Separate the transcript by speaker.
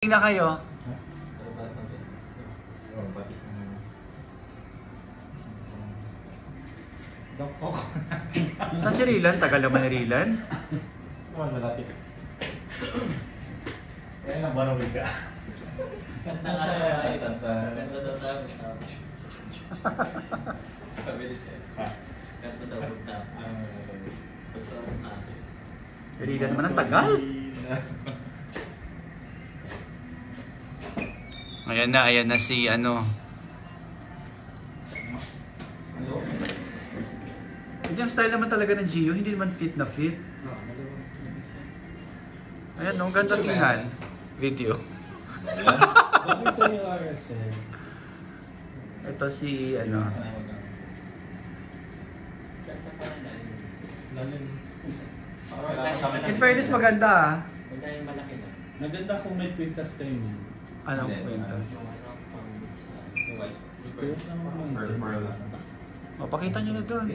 Speaker 1: Na kayo. Saan si Rilan? Tagal naman ni Rilan.
Speaker 2: Kaya nang barangay ka.
Speaker 3: Kanta ka na. Kanta daw tayo. Pabilis eh. Kanta daw tayo. Pagsarap natin.
Speaker 1: Rilan naman ang tagal. Ayan na si ano. Hindi ang style naman talaga ng Gio, hindi naman fit na fit. Ayan, no, ganda tingnan. Video.
Speaker 2: Bakit sa yung RSL?
Speaker 1: Ito si ano. In fairness maganda ah.
Speaker 3: Malaki na.
Speaker 2: Maganda kung may quintas kayo niya.
Speaker 1: Anong kwento? O, pakita nyo na doon.